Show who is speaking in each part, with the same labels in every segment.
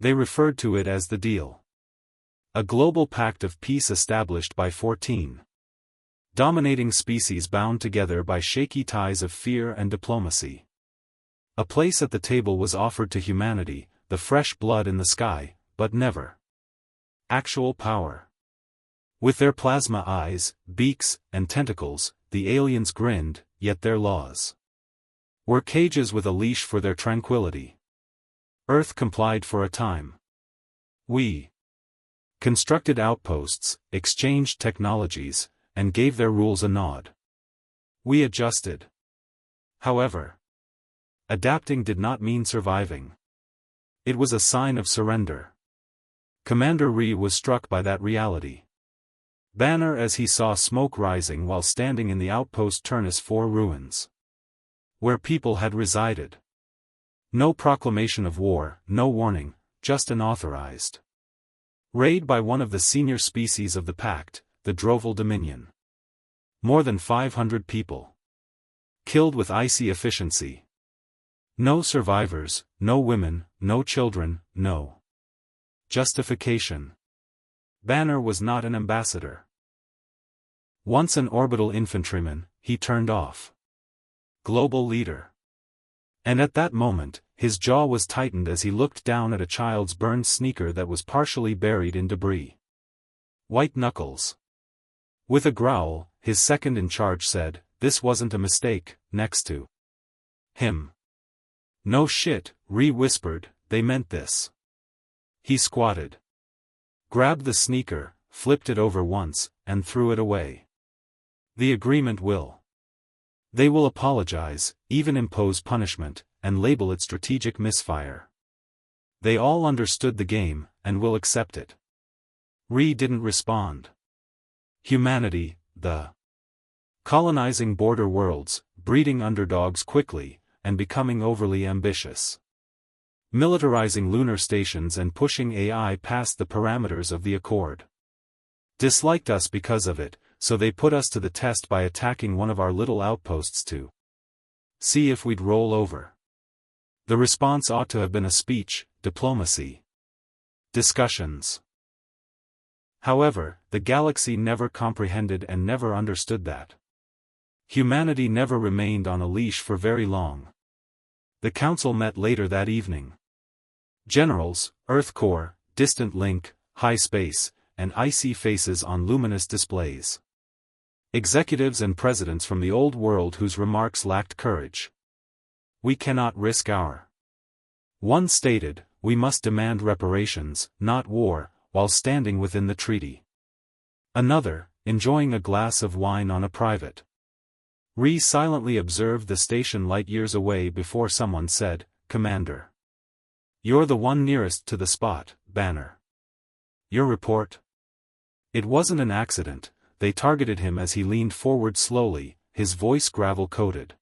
Speaker 1: They referred to it as the deal. A global pact of peace established by 14 dominating species bound together by shaky ties of fear and diplomacy. A place at the table was offered to humanity, the fresh blood in the sky, but never actual power. With their plasma eyes, beaks, and tentacles, the aliens grinned, yet their laws were cages with a leash for their tranquility. Earth complied for a time. We constructed outposts, exchanged technologies, and gave their rules a nod. We adjusted. However, adapting did not mean surviving. It was a sign of surrender. Commander Ree was struck by that reality. Banner as he saw smoke rising while standing in the outpost Turnus 4 ruins, where people had resided. No proclamation of war, no warning, just an authorized raid by one of the senior species of the Pact, the Droval Dominion. More than 500 people killed with icy efficiency. No survivors, no women, no children, no justification. Banner was not an ambassador. Once an orbital infantryman, he turned off global leader. And at that moment, his jaw was tightened as he looked down at a child's burned sneaker that was partially buried in debris. White knuckles. With a growl, his second in charge said, "This wasn't a mistake," next to him. "No shit," Ree whispered, "they meant this." He squatted, grabbed the sneaker, flipped it over once, and threw it away. The agreement will. They will apologize, even impose punishment, and label it strategic misfire. They all understood the game, and will accept it. Ree didn't respond. Humanity, the colonizing border worlds, breeding underdogs quickly, and becoming overly ambitious. Militarizing lunar stations and pushing AI past the parameters of the Accord. Disliked us because of it, so they put us to the test by attacking one of our little outposts to see if we'd roll over. The response ought to have been a speech, diplomacy, discussions. However, the galaxy never comprehended and never understood that. Humanity never remained on a leash for very long. The council met later that evening. Generals, Earth Core, Distant Link, High Space, and icy faces on luminous displays. Executives and presidents from the old world whose remarks lacked courage. We cannot risk our. One stated, we must demand reparations, not war, while standing within the treaty. Another, enjoying a glass of wine on a private. Ree silently observed the station light years away before someone said, "Commander. You're the one nearest to the spot, Banner. Your report?" It wasn't an accident, they targeted him as he leaned forward slowly, his voice gravel-coated.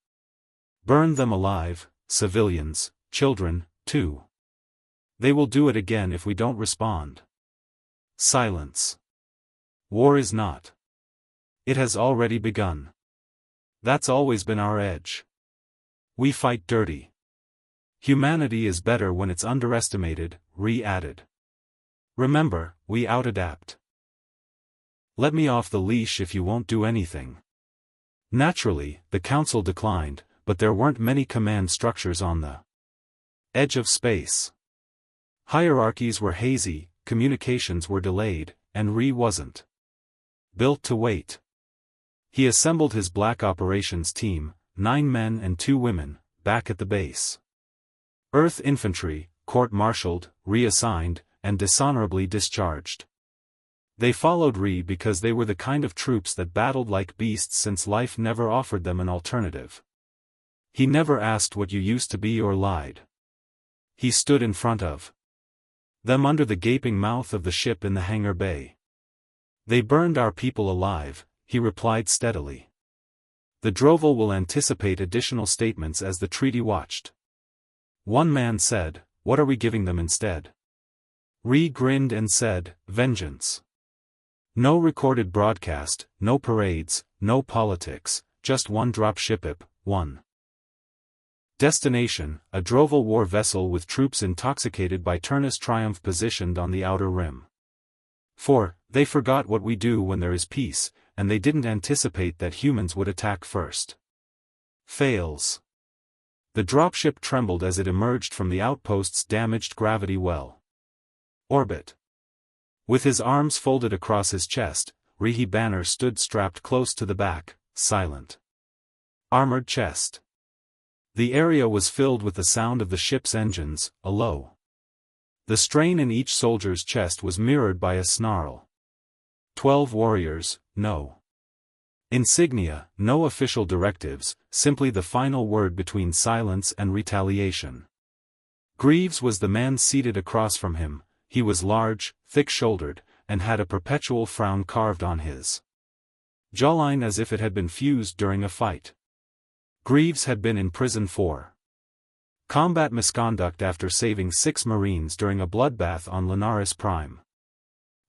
Speaker 1: "Burn them alive, civilians, children, too. They will do it again if we don't respond." Silence. War is not. It has already begun. That's always been our edge. We fight dirty. Humanity is better when it's underestimated, Ree added. Remember, we out-adapt. Let me off the leash if you won't do anything. Naturally, the council declined, but there weren't many command structures on the edge of space. Hierarchies were hazy, communications were delayed, and Ree wasn't built to wait. He assembled his black operations team, 9 men and 2 women, back at the base. Earth infantry, court-martialed, reassigned, and dishonorably discharged. They followed Ree because they were the kind of troops that battled like beasts since life never offered them an alternative. He never asked what you used to be or lied. He stood in front of them under the gaping mouth of the ship in the hangar bay. They burned our people alive, he replied steadily. The Droval will anticipate additional statements as the treaty watched. One man said, "What are we giving them instead?" Ree grinned and said, "Vengeance. No recorded broadcast, no parades, no politics, just one drop ship-ip, one Destination, a droval war vessel with troops intoxicated by Turnus Triumph positioned on the outer rim. 4. They forgot what we do when there is peace, and they didn't anticipate that humans would attack first. Fails. The dropship trembled as it emerged from the outpost's damaged gravity well. Orbit. With his arms folded across his chest, Rihi Banner stood strapped close to the back, silent. Armored chest. The area was filled with the sound of the ship's engines, a low. The strain in each soldier's chest was mirrored by a snarl. 12 warriors, no insignia, no official directives, simply the final word between silence and retaliation. Greaves was the man seated across from him. He was large, thick-shouldered, and had a perpetual frown carved on his jawline as if it had been fused during a fight. Greaves had been in prison for combat misconduct after saving 6 Marines during a bloodbath on Lunaris Prime.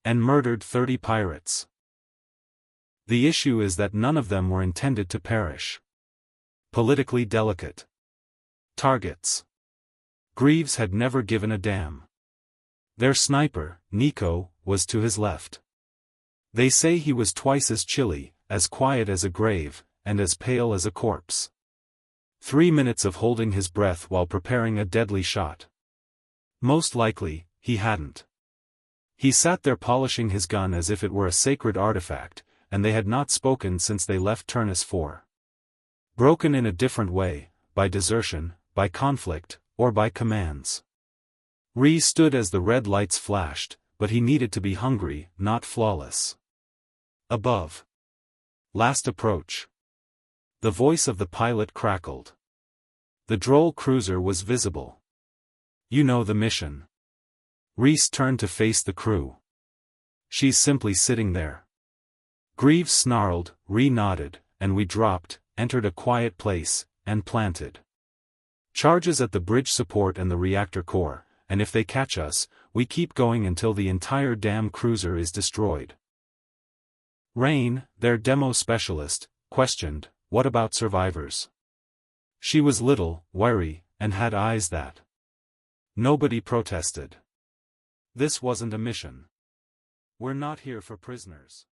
Speaker 1: And murdered 30 pirates. The issue is that none of them were intended to perish. Politically delicate targets. Greaves had never given a damn. Their sniper, Nico, was to his left. They say he was twice as chilly, as quiet as a grave, and as pale as a corpse. 3 minutes of holding his breath while preparing a deadly shot. Most likely, he hadn't. He sat there polishing his gun as if it were a sacred artifact, and they had not spoken since they left Turnus 4. Broken in a different way, by desertion, by conflict, or by commands. Rhys stood as the red lights flashed, but he needed to be hungry, not flawless. Above. Last approach. The voice of the pilot crackled. The droll cruiser was visible. You know the mission. Rhys turned to face the crew. She's simply sitting there. Greaves snarled, Rhys nodded, and we dropped, entered a quiet place, and planted charges at the bridge support and the reactor core, and if they catch us, we keep going until the entire damn cruiser is destroyed. Rain, their demo specialist, questioned, what about survivors? She was little, wiry, and had eyes that. Nobody protested. This wasn't a mission. We're not here for prisoners.